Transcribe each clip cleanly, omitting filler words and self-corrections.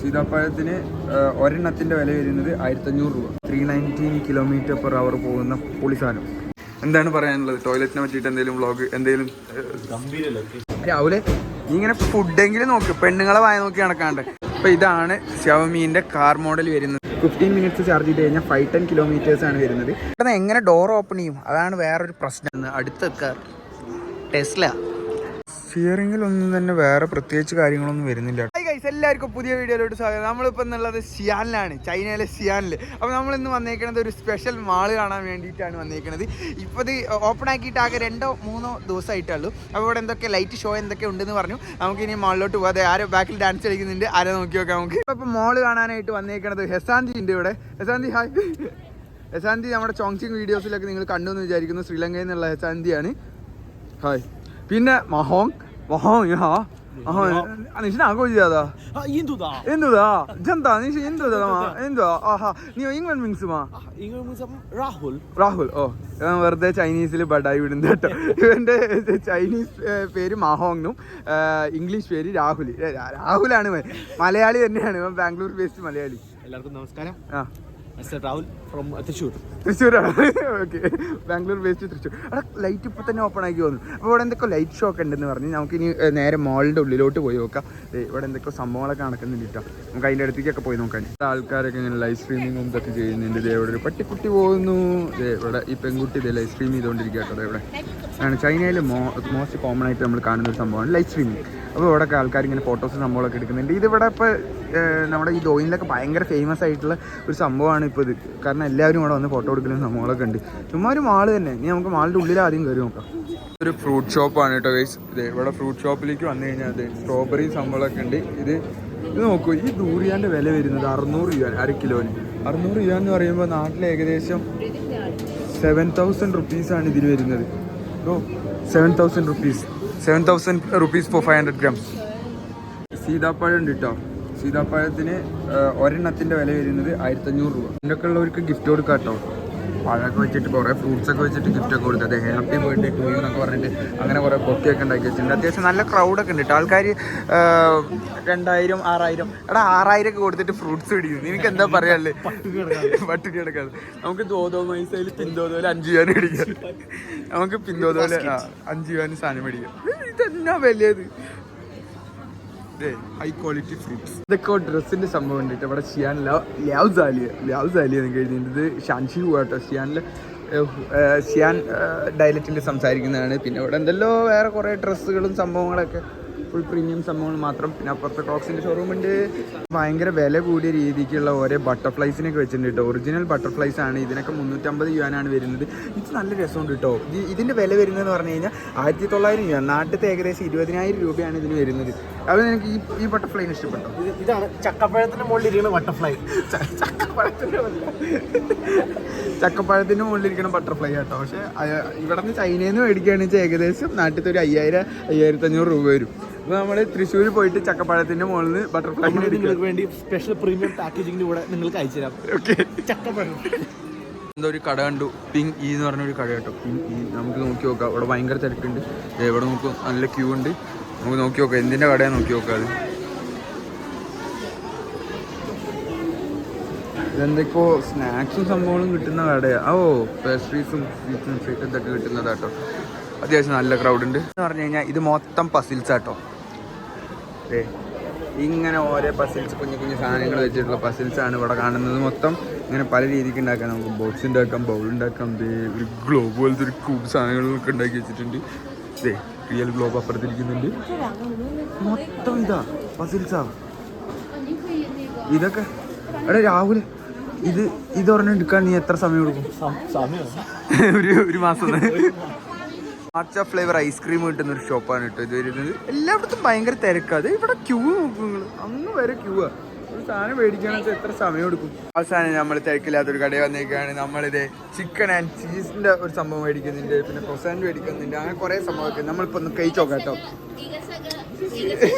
സീതാപ്പഴത്തിന് ഒരെണ്ണത്തിൻ്റെ വില വരുന്നത് 1500 രൂപ. 319 km/h പോകുന്ന പൊളി സാധനം. എന്താണ് പറയാനുള്ളത് ടോയ്ലറ്റിനെ പറ്റിയിട്ട്? എന്തെങ്കിലും വ്ളോഗ് എന്തെങ്കിലും? രാവിലെ നീ ഇങ്ങനെ ഫുഡെങ്കിലും നോക്ക്, പെണ്ണുങ്ങളെ വായ നോക്കി നടക്കാണ്ട്. അപ്പോൾ ഇതാണ് ഷവമീൻ്റെ കാർ മോഡൽ വരുന്നത്. 15 minutes ചാർജ് ചെയ്ത് കഴിഞ്ഞാൽ 510 km ആണ് വരുന്നത്. ഇവിടെ എങ്ങനെ ഡോർ ഓപ്പൺ ചെയ്യും? അതാണ് വേറൊരു പ്രശ്നം. അടുത്ത കാർ ടെസ്ല. സ്റ്റിയറിംഗിലൊന്നും തന്നെ വേറെ പ്രത്യേകിച്ച് കാര്യങ്ങളൊന്നും വരുന്നില്ല. എല്ലാവർക്കും പുതിയ വീഡിയോയിലോട്ട് സ്വാഗതം. നമ്മളിപ്പോൾ എന്നുള്ളത് ഷിയാനിലാണ്, ചൈനയിലെ ഷിയാനിൽ. അപ്പോൾ നമ്മളിന്ന് വന്നേക്കുന്നത് ഒരു സ്പെഷ്യൽ മാള് കാണാൻ വേണ്ടിയിട്ടാണ് വന്നേക്കുന്നത്. ഇപ്പോൾ ഇത് ഓപ്പൺ ആക്കിയിട്ട് ആകെ 2-3 ദിവസമായിട്ടുള്ളൂ. അപ്പോൾ ഇവിടെ എന്തൊക്കെ ലൈറ്റ് ഷോ എന്തൊക്കെ ഉണ്ടെന്ന് പറഞ്ഞു. നമുക്ക് ഇനി മാളിലോട്ട് പോകാതെ ആരോ ബാക്കിൽ ഡാൻസ് കളിക്കുന്നുണ്ട്, ആരോ നോക്കി നോക്കാം നമുക്ക്. ഇപ്പോൾ മാള് കാണാനായിട്ട് വന്നേക്കുന്നത് ഹെസാന്തി ഉണ്ട് ഇവിടെ. ഹെസാന്തി ഹായ്. ഹെസാന്തി നമ്മുടെ ചോങ്സിങ് വീഡിയോസിലൊക്കെ നിങ്ങൾ കണ്ടു എന്ന് വിചാരിക്കുന്നു. ശ്രീലങ്കയിൽ നിന്നുള്ള ഹെസാന്തിയാണ്. ഹായ്. പിന്നെ മഹോങ്你是哪个国家的？印度的。印度的，真的？你是印度的吗？印度啊哈，你有英文名字吗？英文名字Rahul。രാഹുൽ. ഓ, വെറുതെ ചൈനീസിൽ ബഡായി വിടുന്നത് കേട്ടോ. ഇവന്റെ ചൈനീസ് പേര് മഹോങ്ങും ഇംഗ്ലീഷ് പേര് രാഹുൽ. രാഹുലാണ്. മലയാളി തന്നെയാണ്. ഇവൻ ബാംഗ്ലൂർ ബേസ്ഡ് മലയാളി. എല്ലാവർക്കും നമസ്കാരം. മിസ്റ്റർ രാഹുൽ ഫ്രം തൃശ്ശൂരാണ്. Okay, Bangalore based Thrissur. അവിടെ ലൈറ്റ് ഇപ്പോൾ തന്നെ ഓപ്പൺ ആക്കി വന്നു. അപ്പോൾ ഇവിടെ എന്തൊക്കെ ലൈറ്റ് ഷോ ഒക്കെ ഉണ്ടെന്ന് പറഞ്ഞ് നമുക്കിനി നേരെ മോളിൻ്റെ ഉള്ളിലോട്ട് പോയി നോക്കാം. ഇവിടെ എന്തൊക്കെ സംഭവങ്ങളൊക്കെ നടക്കുന്നുണ്ട് കേട്ടോ. നമുക്ക് അതിൻ്റെ അടുത്തേക്കൊക്കെ പോയി നോക്കാൻ. ആൾക്കാരൊക്കെ ഇങ്ങനെ ലൈവ് സ്ട്രീമിങ്ങും ഇതൊക്കെ ചെയ്യുന്നുണ്ട്. ഇവിടെ ഒരു പട്ടിക്കുട്ടി പോകുന്നു. ഇവിടെ ഈ പെൺകുട്ടി ലൈവ് സ്ട്രീം ചെയ്തുകൊണ്ടിരിക്കുക കേട്ടോ. ഇവിടെ ആണ് ചൈനയിൽ മോസ്റ്റ് കോമൺ ആയിട്ട് നമ്മൾ കാണുന്ന ഒരു സംഭവമാണ് ലൈവ് സ്ട്രീമിങ്. അപ്പോൾ ഇവിടെയൊക്കെ ആൾക്കാർ ഇങ്ങനെ ഫോട്ടോസ് സംഭവങ്ങളൊക്കെ എടുക്കുന്നുണ്ട്. ഇതിവിടെ ഇപ്പോൾ നമ്മുടെ ഈ ഡോയിനിലൊക്കെ ഭയങ്കര ഫേമസ് ആയിട്ടുള്ള ഒരു സംഭവമാണ് ഇപ്പോൾ ഇത്. കാരണം എല്ലാവരും ഇവിടെ വന്ന് ഫോട്ടോ എടുക്കുന്ന സംഭവങ്ങളൊക്കെ ഉണ്ട്. ചുമ്മാ ഒരു മാള് തന്നെ. ഇനി നമുക്ക് മാളിൻ്റെ ഉള്ളിൽ ആദ്യം കയറി നോക്കാം. ഒരു ഫ്രൂട്ട് ഷോപ്പാണ് കേട്ടോ ഗൈസ്. ഇത് ഇവിടെ ഫ്രൂട്ട് ഷോപ്പിലേക്ക് വന്നു കഴിഞ്ഞാൽ അത് സ്ട്രോബെറി സംഭവങ്ങളൊക്കെ ഉണ്ട്. ഇത് നോക്കൂ, ഈ ദൂറിയാൻ്റെ വില വരുന്നത് 600 രൂപ 1 കിലോന്. 600 രൂപ എന്ന് പറയുമ്പോൾ നാട്ടിൽ ഏകദേശം 7000 റുപ്പീസാണ് ഇതിന് വരുന്നത്. ഓ, 7000 റുപ്പീസ്. 7000 rupees for 500 grams. സീതാപ്പഴം ഉണ്ട് കേട്ടോ. സീതാപ്പഴത്തിന് ഒരെണ്ണത്തിൻ്റെ വില വരുന്നത് 1500 രൂപ. ഇതിനൊക്കെ ഉള്ളവർക്ക് ഗിഫ്റ്റ് കൊടുക്കാം കേട്ടോ. പഴമൊക്കെ വെച്ചിട്ട് കുറേ ഫ്രൂട്ട്സൊക്കെ വെച്ചിട്ട് ഗിഫ്റ്റൊക്കെ കൊടുക്കുക. അതെ, ഹാപ്പി ബർത്ത്ഡേ ടു യു എന്നൊക്കെ പറഞ്ഞിട്ട് അങ്ങനെ കുറേ ബൊക്കെയൊക്കെ ഉണ്ടാക്കി വെച്ചിട്ടുണ്ട്. അത്യാവശ്യം നല്ല ക്രൗഡൊക്കെ ഉണ്ട് കേട്ടോ. ആൾക്കാർ 2000 6000 6000 ഒക്കെ കൊടുത്തിട്ട് ഫ്രൂട്ട്സ് മേടിക്കുന്നു. നിനക്ക് എന്താ പറയാല്ലേ? പട്ടിണി കിടക്കാതെ നമുക്ക് ദോദോ മൈസയിൽ പിന്തോതോല് 5 രൂപ മേടിക്കാം. നമുക്ക് പിന്തോതോല് 5 രൂപ സാധനം മേടിക്കാം. ഇതെന്നാ വലിയത്? High quality fruits. ഇതൊക്കെ ഡ്രസ്സിൻ്റെ സംഭവം ഉണ്ട്. ഇവിടെ ഷിയാൻ ലാവ്സാലി എന്ന് കഴിഞ്ഞിട്ട് ഷാൻഷി കേട്ടോ. ഷിയാൻ ഡയലക്റ്റിൽ സംസാരിക്കുന്നതാണ്. പിന്നെ ഇവിടെ എന്തെല്ലോ വേറെ കുറേ ഡ്രസ്സുകളും സംഭവങ്ങളൊക്കെ ഫുൾ പ്രീമിയം സംഭവങ്ങൾ മാത്രം. പിന്നെ അപ്പുറത്തെ ക്രോക്സിൻ്റെ ഷോറൂം ഉണ്ട്. ഭയങ്കര വില കൂടിയ രീതിക്കുള്ള ഓരോ ബട്ടർഫ്ലൈസിനൊക്കെ വെച്ചിട്ടുണ്ട് കേട്ടോ. ഒറിജിനൽ ബട്ടർഫ്ലൈസ് ആണ്. ഇതിനൊക്കെ 350 യുവാനാണ് വരുന്നത്. ഇത് നല്ല രസമുണ്ട് കേട്ടോ. ഇതിൻ്റെ വില വരുന്നതെന്ന് പറഞ്ഞു കഴിഞ്ഞാൽ 1900 രൂപ. നാട്ടിലത്തെ ഏകദേശം 20,000 രൂപയാണ് ഇതിന് വരുന്നത്. അത് എനിക്ക് ഈ ബട്ടർഫ്ലൈന് ഇഷ്ടപ്പെട്ടോ? ഇതാണ് ചക്കപ്പഴത്തിൻ്റെ മുകളിലിരിക്കുന്ന ബട്ടർഫ്ലൈ. ചക്കപ്പഴത്തിൻ്റെ മുകളിലിരിക്കുന്ന ബട്ടർഫ്ലൈ കേട്ടോ. പക്ഷേ ഇവിടെ നിന്ന് ചൈനയിൽ നിന്ന് മേടിക്കുകയാണെന്ന് വെച്ചാൽ ഏകദേശം നാട്ടിലത്തെ ഒരു 5000-5500 രൂപ വരും. അപ്പോൾ നമ്മൾ തൃശ്ശൂർ പോയിട്ട് ചക്കപ്പഴത്തിൻ്റെ മുകളിൽ നിന്ന് ബട്ടർഫ്ലൈ നിങ്ങൾക്ക് വേണ്ടി സ്പെഷ്യൽ പ്രീമിയം പാക്കേജിങ്ങിൻ്റെ കൂടെ നിങ്ങൾക്ക് അയച്ചു തരാം. ഓക്കെ, ചക്കപ്പഴം. എന്തോ ഒരു കട കണ്ടു, പിങ് ഇ എന്ന് പറഞ്ഞൊരു കട കേട്ടോ. പിങ് ഇ നമുക്ക് നോക്കി നോക്കാം. ഇവിടെ ഭയങ്കര തിരക്കുണ്ട്. ഇവിടെ നോക്കും, നല്ല ക്യൂ ഉണ്ട്. നമുക്ക് നോക്കി നോക്കാം എന്തിൻ്റെ കടയാണ് നോക്കി നോക്കാം. അത് ഇതെന്തൊക്കെയോ സ്നാക്സും സംഭവങ്ങളും കിട്ടുന്ന കടയാണ്. ഓ, പേസ്ട്രീസും സ്വീറ്റ്സും ഇതൊക്കെ കിട്ടുന്നതാട്ടോ. അത്യാവശ്യം നല്ല ക്രൗഡ് ഉണ്ട് എന്ന് പറഞ്ഞു കഴിഞ്ഞാൽ ഇത് മൊത്തം പസിൽസ് ആട്ടോ. ഇങ്ങനെ ഓരോ പസിൽസ്, കുഞ്ഞു കുഞ്ഞു സാധനങ്ങൾ വെച്ചിട്ടുള്ള പസിൽസാണ് ഇവിടെ കാണുന്നത്. മൊത്തം ഇങ്ങനെ പല രീതിക്ക് ഉണ്ടാക്കാം. നമുക്ക് ബോക്സ് ഉണ്ടാക്കാം, ബൗൾ ഉണ്ടാക്കാം. ഒരു ഗ്ലോബ് പോലത്തെ ഒരു ക്യൂബ് സാധനങ്ങളൊക്കെ ഉണ്ടാക്കി വെച്ചിട്ടുണ്ട്. റിയൽ ഗ്ലോബ് അപ്പുറത്തിരിക്കുന്നുണ്ട്. മൊത്തം ഇതാ പസിൽസാ ഇതൊക്കെ. എടാ രാഹുൽ, ഇത് പറഞ്ഞ് എടുക്കാൻ നീ എത്ര സമയം കൊടുക്കും? ഒരു മാസം. മാച്ച ഫ്ലേവർ ഐസ്ക്രീം കിട്ടുന്ന ഒരു ഷോപ്പാണ് കേട്ടോ ഇത് വരുന്നത്. എല്ലായിടത്തും ഭയങ്കര തിരക്കാതെ. ഇവിടെ ക്യൂ നോക്കും നിങ്ങൾ, അങ്ങ് വരെ ക്യൂവാ. ഒരു സാധനം മേടിക്കുകയാണെന്ന് എത്ര സമയം എടുക്കും? അവസാനം നമ്മൾ തിരക്കില്ലാത്തൊരു കടയിൽ വന്നേക്കാണ്. നമ്മളിത് ചിക്കൻ ആൻഡ് ചീസിൻ്റെ ഒരു സംഭവം മേടിക്കുന്നുണ്ട്. പിന്നെ ക്രോസാൻഡ് മേടിക്കുന്നുണ്ട്. അങ്ങനെ കുറേ സംഭവമൊക്കെ നമ്മളിപ്പോൾ ഒന്ന് കഴിച്ച് നോക്കാം കേട്ടോ.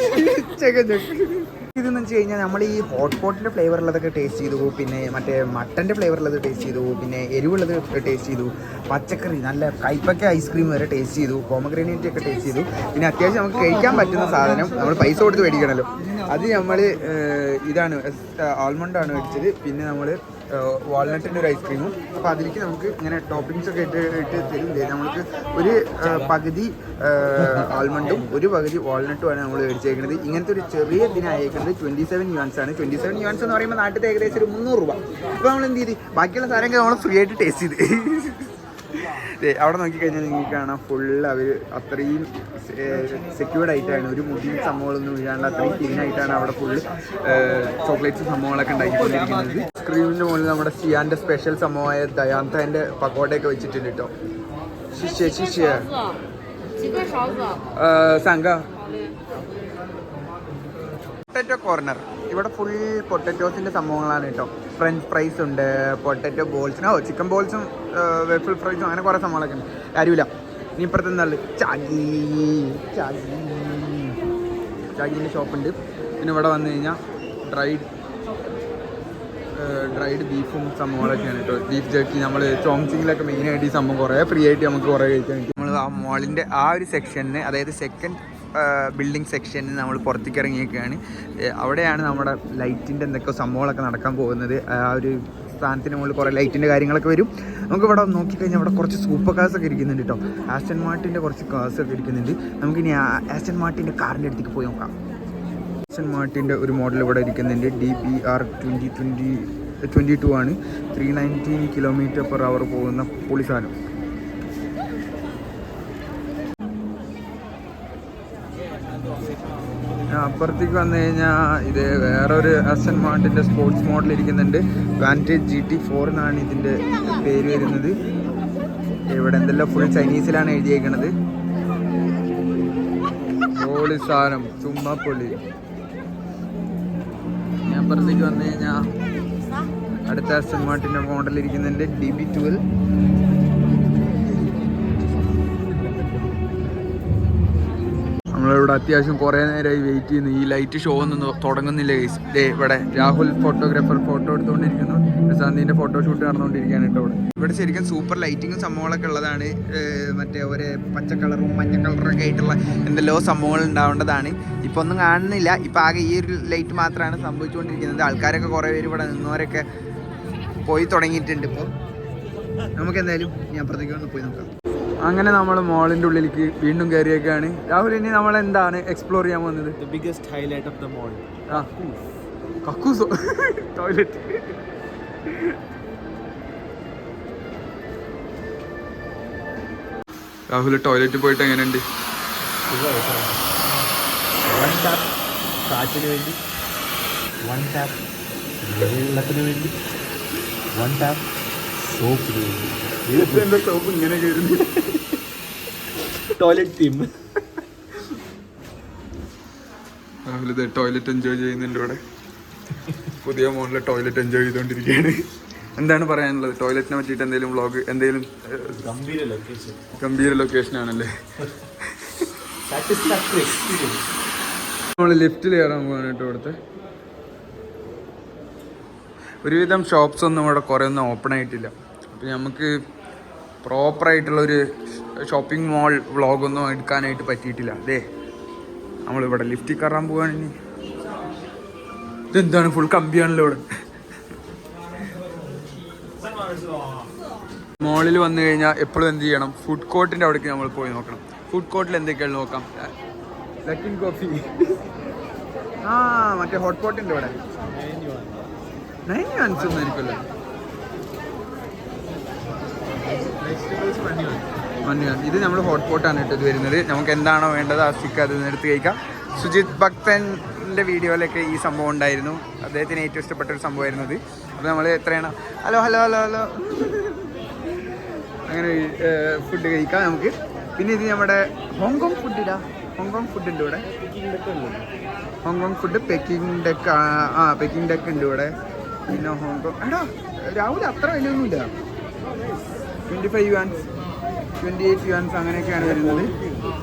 ഇതെന്ന് വെച്ച് കഴിഞ്ഞാൽ നമ്മൾ ഈ ഹോട്ട് പോട്ടിൻ്റെ ഫ്ലേവറുള്ളതൊക്കെ ടേസ്റ്റ് ചെയ്തു, പിന്നെ മറ്റേ മട്ടൻ്റെ ഫ്ലേവറുള്ളത് ടേസ്റ്റ് ചെയ്തു, പിന്നെ എരിവുള്ളത് ടേസ്റ്റ് ചെയ്തു, പച്ചക്കറി നല്ല കൈപ്പക്ക ഐസ്ക്രീം വരെ ടേസ്റ്റ് ചെയ്തു, പോമഗ്രാനൈറ്റ് ഒക്കെ ടേസ്റ്റ് ചെയ്തു. പിന്നെ അത്യാവശ്യം നമുക്ക് കഴിക്കാൻ പറ്റുന്ന സാധനം നമ്മൾ പൈസ കൊടുത്ത് മേടിക്കണമല്ലോ, അത് നമ്മൾ ഇതാണ് ആൽമണ്ടാണ് മേടിച്ചത്. പിന്നെ നമ്മൾ വാൾനട്ടിൻ്റെ ഒരു ഐസ്ക്രീമും. അപ്പോൾ അതിലേക്ക് നമുക്ക് ഇങ്ങനെ ടോപ്പിങ്സ് ഒക്കെ ഇട്ട് തരില്ലേ. നമ്മൾക്ക് ഒരു പകുതി ആൽമണ്ടും ഒരു പകുതി വാൾനട്ടുമാണ് നമ്മൾ മേടിച്ചേക്കുന്നത്. ഇങ്ങനത്തെ ഒരു ചെറിയ ഇതിനായിരിക്കുന്നത് 27 യുവാൻസ് ആണ്. 27 യുവാൻസ് എന്ന് പറയുമ്പോൾ നാട്ടിൽ ഏകദേശം ഒരു 300 രൂപ. അപ്പോൾ നമ്മൾ എന്ത് ചെയ്ത് ബാക്കിയുള്ള സാധനങ്ങൾ നമ്മൾ ഫ്രീ ആയിട്ട് ടേസ്റ്റ് ചെയ്ത് അവിടെ നോക്കിക്കഴിഞ്ഞാൽ നിങ്ങൾക്ക് കാണാം ഫുള്ള് അവർ അത്രയും സെക്യൂർഡ് ആയിട്ടാണ്, ഒരു മുടിയും സംഭവങ്ങളൊന്നും വീഴാണ്ട് അത്രയും ക്ലീനായിട്ടാണ് അവിടെ ഫുള്ള് ചോക്ലേറ്റ്സ് സംഭവങ്ങളൊക്കെ ഉണ്ടാക്കിക്കൊണ്ടിരിക്കുന്നത്. സ്ക്രീനിൻ്റെ മുകളിൽ നമ്മുടെ സിയാൻ്റെ സ്പെഷ്യൽ സംഭവമായ ദയാന്തൻ്റെ പക്കോടയൊക്കെ വെച്ചിട്ടുണ്ട് കേട്ടോ. സംഘ പൊട്ടറ്റോ കോർണർ. ഇവിടെ ഫുൾ പൊട്ടറ്റോസിൻ്റെ സംഭവങ്ങളാണ് കേട്ടോ. ഫ്രഞ്ച് ഫ്രൈസ് ഉണ്ട്, പൊട്ടറ്റോ ബോൾസിന് ചിക്കൻ ബോൾസും വെഫിൾ ഫ്രൈസും അങ്ങനെ കുറേ സംഭവങ്ങളൊക്കെ ഉണ്ട്. കാര്യമില്ല. ഇനി ഇപ്പുറത്തെ എന്താണ് ചാഗീൻ്റെ ഷോപ്പുണ്ട്. പിന്നെ ഇവിടെ വന്നു കഴിഞ്ഞാൽ ഡ്രൈഡ് ബീഫും സംഭവങ്ങളൊക്കെയാണ് കേട്ടോ. ബീഫ് ജർക്കി നമ്മൾ ചോങ്സിങ്ങിലൊക്കെ മെയിനായിട്ട് ഈ സംഭവം കുറേ ഫ്രീ ആയിട്ട് നമുക്ക് കുറേ കഴിക്കാൻ പറ്റും. നമ്മൾ ആ മോളിൻ്റെ ആ ഒരു സെക്ഷനിന്, അതായത് സെക്കൻഡ് ബിൽഡിംഗ് സെക്ഷനിൽ നമ്മൾ പുറത്തേക്ക് ഇറങ്ങിയൊക്കെയാണ്. അവിടെയാണ് നമ്മുടെ ലൈറ്റിൻ്റെ എന്തൊക്കെ സംഭവങ്ങളൊക്കെ നടക്കാൻ പോകുന്നത്. ആ ഒരു സ്ഥാനത്തിന് മുകളിൽ കുറേ ലൈറ്റിൻ്റെ കാര്യങ്ങളൊക്കെ വരും. നമുക്കിവിടെ നോക്കിക്കഴിഞ്ഞാൽ അവിടെ കുറച്ച് സൂപ്പർ കാർസൊക്കെ ഇരിക്കുന്നുണ്ട് കേട്ടോ. ആസ്റ്റൺ മാർട്ടിൻ്റെ കുറച്ച് കാർസൊക്കെ ഇരിക്കുന്നുണ്ട്. നമുക്കിനി ആസ്റ്റൺ മാർട്ടിൻ്റെ കാറിൻ്റെ അടുത്തേക്ക് പോയി നോക്കാം. ആസ്റ്റൺ മാർട്ടിൻ്റെ ഒരു മോഡൽ ഇവിടെ ഇരിക്കുന്നുണ്ട്. DBR 2022 ആണ്. 319 km/h പോകുന്ന പൊളി സാധനം. അപ്പുറത്തേക്ക് വന്നു കഴിഞ്ഞാൽ ഇത് വേറൊരു ആസ്റ്റൺ മാർട്ടിൻ്റെ സ്പോർട്സ് മോഡൽ ഇരിക്കുന്നുണ്ട്. വാൻറ്റേജ് GT4 എന്നാണ് ഇതിൻ്റെ പേര് വരുന്നത്. ഇവിടെ എന്തെല്ലാം ഫുൾ ചൈനീസിലാണ് എഴുതിയേക്കണത്. പൊളി സാധനം, ചുമ്മാ പൊളി. അപ്പുറത്തേക്ക് വന്നു കഴിഞ്ഞാൽ അടുത്ത ആസ്റ്റൺ മാർട്ടിൻ്റെ മോഡൽ ഇരിക്കുന്നുണ്ട്. DB12. നമ്മളിവിടെ അത്യാവശ്യം കുറേ നേരമായി വെയിറ്റ് ചെയ്യുന്നു. ഈ ലൈറ്റ് ഷോ ഒന്നും തുടങ്ങുന്നില്ല ഗൈസ്. ഇവിടെ രാഹുൽ ഫോട്ടോഗ്രാഫർ ഫോട്ടോ എടുത്തുകൊണ്ടിരിക്കുന്നു. പ്രശാന്തിൻ്റെ ഫോട്ടോഷൂട്ട് നടന്നുകൊണ്ടിരിക്കുകയാണ് കേട്ടോ. ഇവിടെ ശരിക്കും സൂപ്പർ ലൈറ്റിങ്ങും സംഭവങ്ങളൊക്കെ ഉള്ളതാണ്. മറ്റേ ഒരു പച്ച കളറും മഞ്ഞ കളറൊക്കെ ആയിട്ടുള്ള എന്തെല്ലോ സംഭവങ്ങൾ ഉണ്ടാവേണ്ടതാണ്. ഇപ്പോൾ ഒന്നും കാണുന്നില്ല. ഇപ്പോൾ ആകെ ഈ ഒരു ലൈറ്റ് മാത്രമാണ് സംഭവിച്ചുകൊണ്ടിരിക്കുന്നത്. ആൾക്കാരൊക്കെ കുറേ പേര് ഇവിടെ നിന്നവരൊക്കെ പോയി തുടങ്ങിയിട്ടുണ്ട്. ഇപ്പോൾ നമുക്ക് എന്തായാലും ഞാൻ അപ്പുറത്തേക്ക് ഒന്ന് പോയി നോക്കാം. അങ്ങനെ നമ്മൾ മോളിൻ്റെ ഉള്ളിലേക്ക് വീണ്ടും കയറിയൊക്കെയാണ്. രാഹുൽ, ഇനി നമ്മൾ എന്താണ് എക്സ്പ്ലോർ ചെയ്യാൻ പോകുന്നത്? The biggest highlight of the mall. കക്കൂസോ? ടോയ്ലറ്റ്. രാഹുൽ ടോയ്ലറ്റിൽ പോയിട്ട് എങ്ങനെയുണ്ട്? One tap കാറ്റിന് വേണ്ടി, one tap വെള്ളത്തിന് വേണ്ടി, one tap സോപ്പിന് വേണ്ടി. എന്താ സോപ്പ് ഇങ്ങനെ കയറുന്നു? Toilet theme. രാഹുൽ ഇത് ടോയ്ലറ്റ് എൻജോയ് ചെയ്യുന്നുണ്ട്. ഇവിടെ പുതിയ മോഡലിലെ ടോയ്ലറ്റ് എൻജോയ് ചെയ്തുകൊണ്ടിരിക്കുകയാണ്. എന്താണ് പറയാനുള്ളത് ടോയ്ലറ്റിനെ പറ്റിയിട്ട്? എന്തെങ്കിലും വ്ളോഗ്, എന്തെങ്കിലും? ഗംഭീര ലൊക്കേഷൻ ആണല്ലേ. നമ്മൾ ലിഫ്റ്റിൽ കയറാൻ പോകാൻ കേട്ടോ. ഇവിടുത്തെ ഒരുവിധം ഷോപ്സ് ഒന്നും ഇവിടെ കുറേ ഒന്നും ഓപ്പൺ ആയിട്ടില്ല. അപ്പോൾ നമുക്ക് പ്രോപ്പറായിട്ടുള്ളൊരു ഷോപ്പിംഗ് മോൾ വ്ളോഗൊന്നും എടുക്കാനായിട്ട് പറ്റിയിട്ടില്ല. അതെ, നമ്മളിവിടെ ലിഫ്റ്റിൽ കയറാൻ പോവുകയാണ്. ഇനി ഇതെന്താണ് ഫുൾ കമ്പിയാണല്ലോ ഇവിടെ. മോളിൽ വന്നു കഴിഞ്ഞാൽ എപ്പോഴും എന്ത് ചെയ്യണം? ഫുഡ് കോർട്ടിൻ്റെ അവിടേക്ക് നമ്മൾ പോയി നോക്കണം. ഫുഡ് കോർട്ടിൽ എന്തൊക്കെയാണ് നോക്കാം. ലക്കിൻ കോഫി, മറ്റേ ഹോട്ട് പോട്ടിൻ്റെ ഇവിടെ 9 യുവാൻസ് ഒന്നും ആയിരിക്കുമല്ലോ. ഇത് നമ്മൾ ഹോട്ട് പോട്ടാണ് കേട്ടോ ഇത് വരുന്നത്. നമുക്ക് എന്താണോ വേണ്ടത് ആസ്തിക്ക് അത് എടുത്ത് കഴിക്കാം. സുജിത് ഭക്തൻ്റെ വീഡിയോയിലൊക്കെ ഈ സംഭവം ഉണ്ടായിരുന്നു. അദ്ദേഹത്തിന് ഏറ്റവും ഇഷ്ടപ്പെട്ട ഒരു സംഭവമായിരുന്നു ഇത്. അപ്പോൾ നമ്മൾ എത്രയാണ് ഹലോ ഹലോ ഹലോ ഹലോ അങ്ങനെ ഫുഡ് കഴിക്കാം നമുക്ക്. പിന്നെ ഇത് നമ്മുടെ ഹോങ്കോങ് ഫുഡിടാ. ഹോങ്കോങ് ഫുഡ് ഉണ്ട് ഇവിടെ. Hong Kong food, pecking deck. Pecking deck ഉണ്ട് ഇവിടെ. പിന്നെ ഹോങ്കോങ് രാവിലെ അത്ര വിലയൊന്നുമില്ല. 25 യുവാൻസ്, 28 യുവാൻസ് അങ്ങനെയൊക്കെയാണ് വരുന്നത്.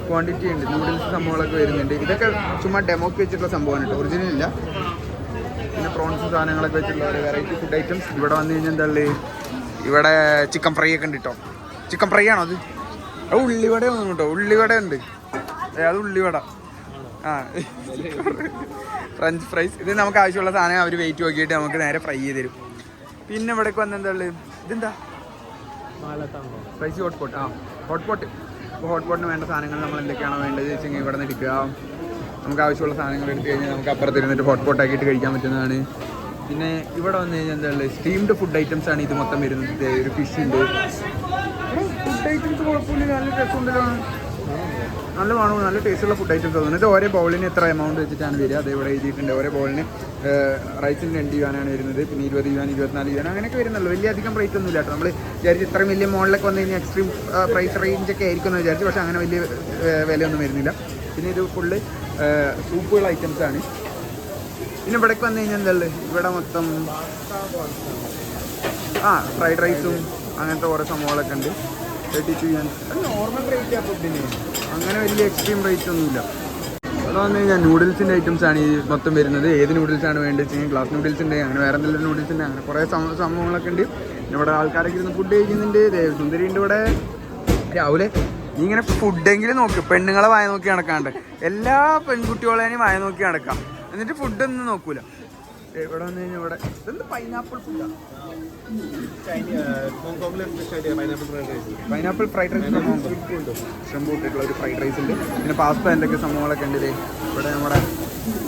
ക്വാണ്ടിറ്റി ഉണ്ട്. നൂഡിൽസ് സംഭവങ്ങളൊക്കെ വരുന്നുണ്ട്. ഇതൊക്കെ ചുമ്മാ ഡെമോക്ക് വെച്ചിട്ടുള്ള സംഭവമാണ് കേട്ടോ, ഒറിജിനൽ ഇല്ല. പ്രോൺസ് സാധനങ്ങളൊക്കെ വെച്ചിട്ടുള്ള ഒരു വെറൈറ്റി ഫുഡ് ഐറ്റംസ്. ഇവിടെ വന്നു കഴിഞ്ഞാൽ എന്താ ഉള്ളത്, ഇവിടെ ചിക്കൻ ഫ്രൈ ഒക്കെ ഉണ്ട് കേട്ടോ. ചിക്കൻ ഫ്രൈ ആണോ അത്? ഉള്ളിവട ഒന്നും കേട്ടോ, ഉള്ളിവട ഉണ്ട്. അത് ഉള്ളിവട. ആ, ഫ്രഞ്ച് ഫ്രൈസ്. ഇത് നമുക്ക് ആവശ്യമുള്ള സാധനം അവർ വെയിറ്റ് നോക്കിയിട്ട് നമുക്ക് നേരെ ഫ്രൈ ചെയ്ത് തരും. പിന്നെ ഇവിടേക്ക് വന്ന് എന്താ ഉള്ളത്, ഇതെന്താ സ്പൈസി ഹോട്ട്പോട്ട്. ആ, ഹോട്ട്പോട്ട്. അപ്പോൾ ഹോട്ട്പോട്ടിന് വേണ്ട സാധനങ്ങൾ നമ്മൾ എന്തൊക്കെയാണോ വേണ്ടത് വെച്ചെങ്കിൽ ഇവിടെ നിന്ന് എടുക്കുക. നമുക്ക് ആവശ്യമുള്ള സാധനങ്ങൾ എടുത്തു കഴിഞ്ഞാൽ നമുക്ക് അപ്പുറത്ത് ഇരുന്നിട്ട് ഹോട്ട്പോട്ട് ആക്കിയിട്ട് കഴിക്കാൻ പറ്റുന്നതാണ്. പിന്നെ ഇവിടെ വന്നു കഴിഞ്ഞാൽ എന്താ ഉള്ളത്, സ്റ്റീംഡ് ഫുഡ് ഐറ്റംസ് ആണ് ഇത് മൊത്തം വരുന്നത്. ഒരു ഫിഷ് ഉണ്ട്. ഫുഡ് ഐറ്റംസ് കുഴപ്പമില്ല, നല്ല രസമുണ്ടല്ലോ, നല്ല വേണോ, നല്ല ടേസ്റ്റുള്ള ഫുഡ് ഐറ്റംസ് തോന്നുന്നത്. ഇത് ഓരോ ബൗളിന് എത്ര എമൗണ്ട് വെച്ചിട്ടാണ് വരിക, അത് ഇവിടെ എഴുതിയിട്ടുണ്ട്. ഓരോ ബൗളിന് റൈസിന് 2 യുവാനാണ് വരുന്നത്, പിന്നെ 20 യുവാൻ 24 യുവാൻ അങ്ങനെയൊക്കെ വരുന്നുള്ളൂ. വലിയ അധികം റേറ്റ് ഒന്നും ഇല്ല കേട്ടോ. നമ്മൾ വിചാരിച്ച് ഇത്രയും വലിയ മോളിലൊക്കെ വന്നു കഴിഞ്ഞാൽ എക്സ്ട്രീം പ്രൈസ് റേഞ്ചൊക്കെ ആയിരിക്കും എന്ന് വിചാരിച്ചു, പക്ഷേ അങ്ങനെ വലിയ വിലയൊന്നും വരുന്നില്ല. പിന്നെ ഇത് ഫുള്ള് സൂപ്പുകൾ ഐറ്റംസ് ആണ്. പിന്നെ ഇവിടേക്ക് വന്നു കഴിഞ്ഞാൽ എന്താ ഉള്ളത്, ഇവിടെ മൊത്തം ഫ്രൈഡ് റൈസും അങ്ങനത്തെ കുറേ സംഭവങ്ങളൊക്കെ ഉണ്ട്. 32 യുവാൻ നോർമൽ റേറ്റ് ആ ഫുഡിന്, അങ്ങനെ വലിയ എക്സ്ട്രീം റേറ്റ് ഒന്നുമില്ല. ഇവിടെ വന്നു കഴിഞ്ഞാൽ നൂഡിൽസിൻ്റെ ഐറ്റംസ് ആണ് ഈ മൊത്തം വരുന്നത്. ഏത് നൂഡിൽസാണ് വേണ്ടത് വെച്ച് കഴിഞ്ഞാൽ ഗ്ലാസ് നൂഡിൽസിൻ്റെ, അങ്ങനെ വേറെ എന്തെങ്കിലും നൂഡിൽസിൻ്റെ, അങ്ങനെ കുറേ സംഭവങ്ങളൊക്കെ ഉണ്ട്. പിന്നെ ഇവിടെ ആൾക്കാരൊക്കെ ഇരുന്ന് ഫുഡ് കഴിക്കുന്നുണ്ട്. സുന്ദരിൻ്റെ ഇവിടെ രാവിലെ നീ ഇങ്ങനെ ഫുഡെങ്കിലും നോക്ക്, പെണ്ണുങ്ങളെ വായ നോക്കി നടക്കാണ്ട് എല്ലാ പെൺകുട്ടികളെയും വായ നോക്കി നടക്കാം, എന്നിട്ട് ഫുഡൊന്നും നോക്കൂല. ഇവിടെ വന്നു കഴിഞ്ഞാൽ ഇവിടെ ഇതെന്ത് പൈനാപ്പിൾ ഫുഡാണ്, പൈനാപ്പിൾ ഫ്രൈഡ് റൈസ്, ഷ്രിമ്പ് ഇട്ടിട്ടുള്ള ഒരു ഫ്രൈഡ് റൈസ് ഉണ്ട്. പിന്നെ പാസ്ത എന്തൊക്കെ സംഭവങ്ങളൊക്കെ ഉണ്ട്. ഇവിടെ നമ്മുടെ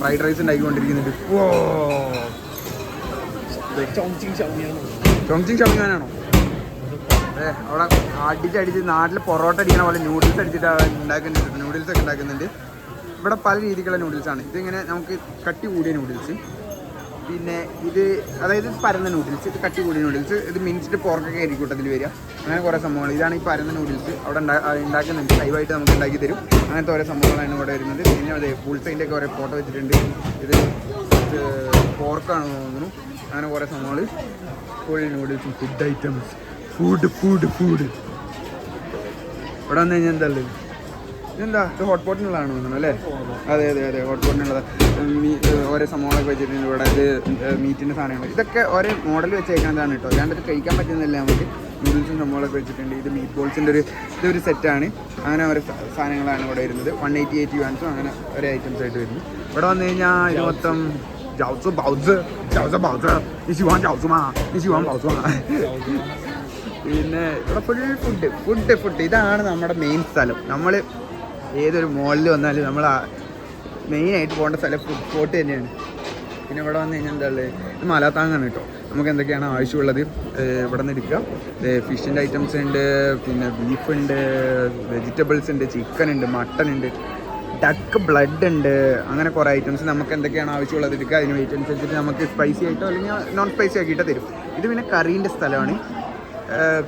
ഫ്രൈഡ് റൈസ് ഉണ്ടാക്കിക്കൊണ്ടിരിക്കുന്നുണ്ട്. ഓ, ചോങ്ചിങ് ഷവ്മിയാനാണോ? അവിടെ അടിച്ചടിച്ച് നാട്ടിൽ പൊറോട്ട അടിക്കണ പോലെ നൂഡിൽസ് അടിച്ചിട്ട് ഉണ്ടാക്കുന്നുണ്ട്, നൂഡിൽസ് ഒക്കെ ഉണ്ടാക്കുന്നുണ്ട്. ഇവിടെ പല രീതിക്കുള്ള നൂഡിൽസാണ്. ഇതിങ്ങനെ നമുക്ക് കട്ടി കൂടിയ നൂഡിൽസ്, പിന്നെ ഇത് അതായത് പരന്ന നൂഡിൽസ്, ഇത് കട്ടി കൂടിയ നൂഡിൽസ്, ഇത് മിൻസ്ഡ് പോർക്കൊക്കെ ആയിരിക്കും കൂട്ടത്തിൽ വരിക. അങ്ങനെ കുറേ സംഭവങ്ങൾ. ഇതാണ് ഈ പരന്ന നൂഡിൽസ്. അവിടെ ഉണ്ടാക്കുന്നുണ്ട്, ലൈവായിട്ട് നമുക്ക് ഉണ്ടാക്കി തരും. അങ്ങനത്തെ ഓരോ സംഭവങ്ങളാണ് ഇവിടെ വരുന്നത്. പിന്നെ അതെ ബുൾസൈൻ്റെ ഒക്കെ ഓരോ ഫോട്ടോ വെച്ചിട്ടുണ്ട്. ഇത് പോർക്കാണ് തോന്നുന്നു. അങ്ങനെ കുറേ സംഭവങ്ങൾ. ഫുൾ നൂഡിൽസും ഫുഡ് ഐറ്റംസ്, ഫുഡ്. ഇവിടെ വന്നു കഴിഞ്ഞാൽ എന്താ ഉള്ളത്, ഇതെന്താ, ഇത് ഹോട്ട് പോട്ടിനുള്ളതാണ് തോന്നുന്നു അല്ലേ? അതെ ഹോട്ട് പോട്ടിനുള്ളത്. ഓരോ സംഭവങ്ങളൊക്കെ വെച്ചിട്ടുണ്ട് ഇവിടെ. ഇത് മീറ്റിൻ്റെ സാധനങ്ങൾ, ഇതൊക്കെ ഓരോ മോഡൽ വെച്ചേക്കുന്നതാണ് കേട്ടോ, അല്ലാണ്ട് ഇത് കഴിക്കാൻ പറ്റുന്നില്ല നമുക്ക്. നൂഡിൽസും സംഭവങ്ങളൊക്കെ വെച്ചിട്ടുണ്ട്. ഇത് മീറ്റ് ബോൾസിൻ്റെ ഇതൊരു സെറ്റാണ്. അങ്ങനെ ഓരോ സാധനങ്ങളാണ് ഇവിടെ വരുന്നത്. 188 യുവാൻസും അങ്ങനെ ഓരോ ഐറ്റംസ് ആയിട്ട് വരുന്നു. ഇവിടെ വന്നു കഴിഞ്ഞാൽ ഇത് മൊത്തം പിന്നെ ഇവിടെ ഫുഡ്. ഇതാണ് നമ്മുടെ മെയിൻ സ്ഥലം. നമ്മൾ ഏതൊരു മോളിൽ വന്നാലും നമ്മൾ മെയിനായിട്ട് പോകേണ്ട സ്ഥലം ഫുഡ് സ്പോട്ട് തന്നെയാണ്. പിന്നെ ഇവിടെ വന്നു കഴിഞ്ഞാൽ എന്താ ഉള്ളത്, ഇത് മലാത്താങ്ങാണ് കേട്ടോ. നമുക്ക് എന്തൊക്കെയാണ് ആവശ്യമുള്ളത് ഇവിടെ നിന്ന് എടുക്കുക. ഫിഷിൻ്റെ ഐറ്റംസ് ഉണ്ട്, പിന്നെ ബീഫ് ഉണ്ട്, വെജിറ്റബിൾസ് ഉണ്ട്, ചിക്കൻ ഉണ്ട്, മട്ടൻ ഉണ്ട്, ഡക്ക് ബ്ലഡ് ഉണ്ട്. അങ്ങനെ കുറേ ഐറ്റംസ് നമുക്ക് എന്തൊക്കെയാണ് ആവശ്യമുള്ളത് എടുക്കുക. അതിന് വെയിറ്റ് അനുസരിച്ചിട്ട് നമുക്ക് സ്പൈസി ആയിട്ടോ അല്ലെങ്കിൽ നോൺ സ്പൈസി ആക്കിയിട്ടോ തരും. ഇത് പിന്നെ കറീൻ്റെ സ്ഥലമാണ്.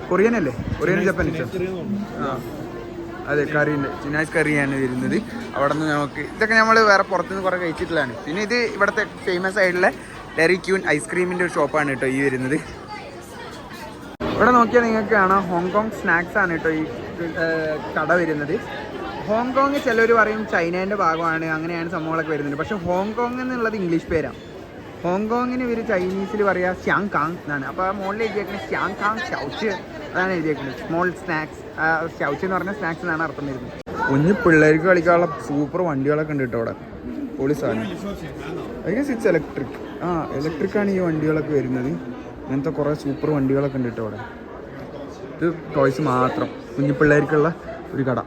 കൊറിയൻ അല്ലേ, കൊറിയൻ ജപ്പാനീസോ? അതെ, കറീൻ്റെ ചിനാസ് കറിയാണ് വരുന്നത്. അവിടെ നിന്ന് നമുക്ക് ഇതൊക്കെ നമ്മൾ വേറെ പുറത്തുനിന്ന് കുറേ കഴിച്ചിട്ടുള്ളതാണ്. പിന്നെ ഇത് ഇവിടുത്തെ ഫേമസ് ആയിട്ടുള്ള ഡെറി ക്യൂൻ ഐസ്ക്രീമിൻ്റെ ഒരു ഷോപ്പാണ് കേട്ടോ ഈ വരുന്നത്. ഇവിടെ നോക്കിയാൽ നിങ്ങൾക്ക് കാണാം ഹോങ്കോങ് സ്നാക്സ് ആണ് കേട്ടോ ഈ കട വരുന്നത്. ഹോങ്കോങ് ചിലർ പറയും ചൈനേൻ്റെ ഭാഗമാണ്, അങ്ങനെയാണ് സംഭവങ്ങളൊക്കെ വരുന്നത്. പക്ഷേ ഹോങ്കോങ് എന്നുള്ളത് ഇംഗ്ലീഷ് പേരാണ്. ഹോങ്കോങ്ങിന് ഇവർ ചൈനീസിൽ പറയുക ഷ്യാങ് കാങ് എന്നാണ്. അപ്പോൾ ആ മോളിൽ എഴുതിയേക്കുന്നത് ഷ്യാങ് കാങ് ഷൗച്ച് അതാണ് എഴുതിയേക്കുന്നത്. സ്മോൾ സ്നാക്സ്, ഷൗച്ച് എന്ന് പറഞ്ഞാൽ സ്നാക്സ് എന്നാണ് അർത്ഥം വരുന്നത്. കുഞ്ഞു പിള്ളേർക്ക് കളിക്കാനുള്ള സൂപ്പർ വണ്ടികളൊക്കെ ഉണ്ട് കേട്ടോ അവിടെ. പൊളി സാധനം. It's electric. ഇലക്ട്രിക്കാണ് ഈ വണ്ടികളൊക്കെ വരുന്നത്. അങ്ങനത്തെ കുറേ സൂപ്പർ വണ്ടികളൊക്കെ ഉണ്ട് കേട്ടോ അവിടെ. ഇത് ടോയ്സ് മാത്രം, കുഞ്ഞു പിള്ളേർക്കുള്ള ഒരു കട.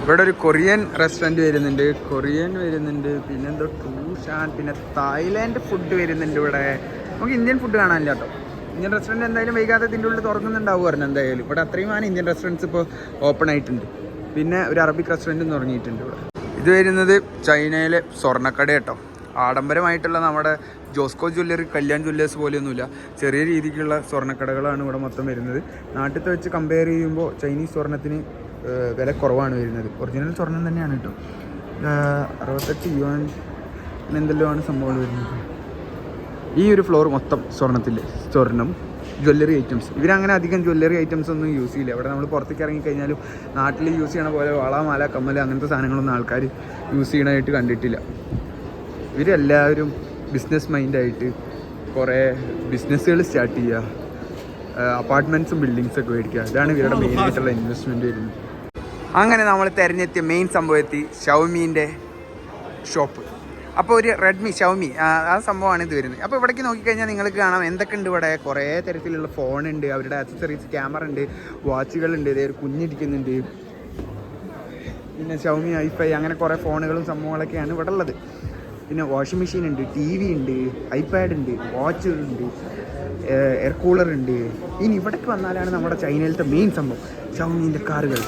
ഇവിടെ ഒരു കൊറിയൻ റെസ്റ്റോറൻറ്റ് വരുന്നുണ്ട്, പിന്നെ എന്തോ ടൂഷാൻ, പിന്നെ തായ്ലാൻഡ് ഫുഡ് വരുന്നുണ്ട് ഇവിടെ. നമുക്ക് ഇന്ത്യൻ ഫുഡ് കാണാനില്ല കേട്ടോ. ഇന്ത്യൻ റെസ്റ്റോറൻറ്റ് എന്തായാലും വൈകാതെ ഇതിൻ്റെ ഉള്ളിൽ തുറക്കുന്നുണ്ടാവും പറഞ്ഞു. എന്തായാലും ഇവിടെ അത്രയും ഇന്ത്യൻ റെസ്റ്റോറൻറ്റ്സ് ഇപ്പോൾ ഓപ്പൺ ആയിട്ടുണ്ട്. പിന്നെ ഒരു അറബിക് റെസ്റ്റോറൻറ്റും തുടങ്ങിയിട്ടുണ്ട് ഇവിടെ. ഇത് വരുന്നത് ചൈനയിലെ സ്വർണ്ണക്കട കേട്ടോ. ആഡംബരമായിട്ടുള്ള നമ്മുടെ ജോസ്കോ ജ്വല്ലറി, കല്യാൺ ജ്വല്ലേഴ്സ് പോലെയൊന്നുമില്ല. ചെറിയ രീതിക്കുള്ള സ്വർണ്ണക്കടകളാണ് ഇവിടെ മൊത്തം വരുന്നത്. നാട്ടിലത്തെ വെച്ച് കമ്പയർ ചെയ്യുമ്പോൾ ചൈനീസ് സ്വർണ്ണത്തിന് വില കുറവാണ് വരുന്നത്. ഒറിജിനൽ സ്വർണം തന്നെയാണ് കേട്ടോ. 68 യുവാൻ എന്തെല്ലോ ആണ് സംഭവം വരുന്നത്. ഈ ഒരു ഫ്ലോർ മൊത്തം സ്വർണം, ജ്വല്ലറി ഐറ്റംസ്. ഇവരങ്ങനെ അധികം ജ്വല്ലറി ഐറ്റംസ് ഒന്നും യൂസ് ചെയ്യില്ല. ഇവിടെ നമ്മൾ പുറത്തേക്ക് ഇറങ്ങിക്കഴിഞ്ഞാലും നാട്ടിൽ യൂസ് ചെയ്യണ പോലെ വള, മാല, കമ്മൽ അങ്ങനത്തെ സാധനങ്ങളൊന്നും ആൾക്കാർ യൂസ് ചെയ്യണമായിട്ട് കണ്ടിട്ടില്ല. ഇവരെല്ലാവരും ബിസിനസ് മൈൻഡായിട്ട് കുറേ ബിസിനസ്സുകൾ സ്റ്റാർട്ട് ചെയ്യുക, അപ്പാർട്ട്മെൻറ്റ്സും ബിൽഡിങ്സൊക്കെ മേടിക്കുക. ഇതാണ് ഇവരുടെ മെയിനായിട്ടുള്ള ഇൻവെസ്റ്റ്മെൻറ്റ് വരുന്നത്. അങ്ങനെ നമ്മൾ തിരഞ്ഞെത്തിയ മെയിൻ സംഭവം ഷവമീൻ്റെ ഷോപ്പ്. അപ്പോൾ ഒരു റെഡ്മി ഷവമി ആ സംഭവമാണ് ഇത് വരുന്നത്. അപ്പോൾ ഇവിടേക്ക് നോക്കിക്കഴിഞ്ഞാൽ നിങ്ങൾക്ക് കാണാം എന്തൊക്കെ ഉണ്ട് ഇവിടെ. കുറേ തരത്തിലുള്ള ഫോണുണ്ട്, അവരുടെ ആക്സസറീസ്, ക്യാമറ ഉണ്ട്, വാച്ചുകളുണ്ട്, ഇതേ ഒരു കുഞ്ഞിരിക്കുന്നുണ്ട്, പിന്നെ ഷവമി ഐഫൈ, അങ്ങനെ കുറേ ഫോണുകളും സംഭവങ്ങളൊക്കെയാണ് ഇവിടെ ഉള്ളത്. പിന്നെ വാഷിംഗ് മെഷീൻ ഉണ്ട്, ടി വി ഉണ്ട്, ഐപാഡ് ഉണ്ട്, വാച്ചുകളുണ്ട്, എയർ കൂളർ ഉണ്ട്. ഇനി ഇവിടേക്ക് വന്നാലാണ് നമ്മുടെ ചൈനയിലത്തെ മെയിൻ സംഭവം ഷവമീൻ്റെ കാറുകൾ.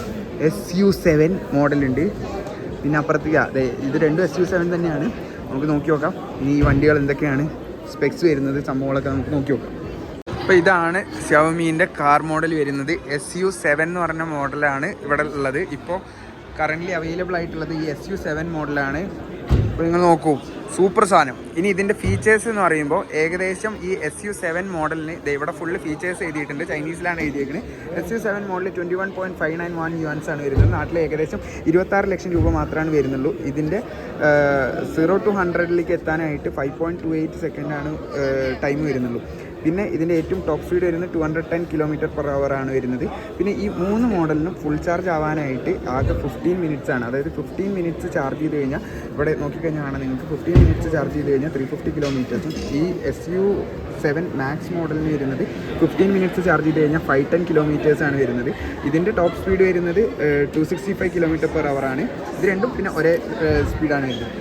SU7 മോഡലുണ്ട്. പിന്നെ അപ്പുറത്തേക്ക് അതെ ഇത് രണ്ടും SU7 തന്നെയാണ്. നമുക്ക് നോക്കി നോക്കാം ഇനി ഈ വണ്ടികൾ എന്തൊക്കെയാണ് സ്പെക്സ് വരുന്നത്, സംഭവങ്ങളൊക്കെ നമുക്ക് നോക്കി നോക്കാം. അപ്പോൾ ഇതാണ് ഷവമീൻ്റെ കാർ മോഡൽ വരുന്നത്. SU7 എന്ന് പറഞ്ഞ മോഡലാണ് ഇവിടെ ഉള്ളത്. ഇപ്പോൾ കറൻ്റ്ലി അവൈലബിൾ ആയിട്ടുള്ളത് ഈ SU7 മോഡലാണ്. അപ്പോൾ നിങ്ങൾ നോക്കൂ, സൂപ്പർ സാധനം. ഇനി ഇതിൻ്റെ ഫീച്ചേഴ്സ് എന്ന് പറയുമ്പോൾ ഏകദേശം ഈ SU7 മോഡലിന് ഇവിടെ ഫുള്ള് ഫീച്ചേഴ്സ് എഴുതിയിട്ടുണ്ട്, ചൈനീസിലാണ് എഴുതിയിരിക്കുന്നത്. SU7 മോഡൽ 21.591 യുവാൻസ് ആണ് വരുന്നത്. നാട്ടിൽ ഏകദേശം 26 ലക്ഷം രൂപ മാത്രമാണ് വരുന്നുള്ളൂ. ഇതിൻ്റെ 0 to 100 എത്താനായിട്ട് 5.28 സെക്കൻഡാണ് ടൈം വരുന്നുള്ളൂ. പിന്നെ ഇതിൻ്റെ ഏറ്റവും ടോപ്പ് സ്പീഡ് വരുന്നത് 210 km/h ആണ് വരുന്നത്. പിന്നെ ഈ 3 മോഡലിനും ഫുൾ ചാർജ് ആവാനായിട്ട് ആകെ 15 മിനിറ്റ്സ് ആണ്. അതായത് 15 മിനിറ്റ്സ് ചാർജ് ചെയ്ത് കഴിഞ്ഞാൽ ഇവിടെ നോക്കിക്കഴിഞ്ഞാൽ കാണാം നിങ്ങൾക്ക് 15 മിനിറ്റ്സ് ചാർജ് ചെയ്ത് കഴിഞ്ഞാൽ 350 കിലോമീറ്റേഴ്സും. ഈ SU7 മാക്സ് മോഡലിന് വരുന്നത് 15 മിനിറ്റ്സ് ചാർജ് ചെയ്ത് കഴിഞ്ഞാൽ 510 കിലോമീറ്റേഴ്സാണ് വരുന്നത്. ഇതിൻ്റെ ടോപ്പ് സ്പീഡ് വരുന്നത് 265 km/h ആണ്. ഇത് രണ്ടും പിന്നെ ഒരേ സ്പീഡാണ് വരുന്നത്.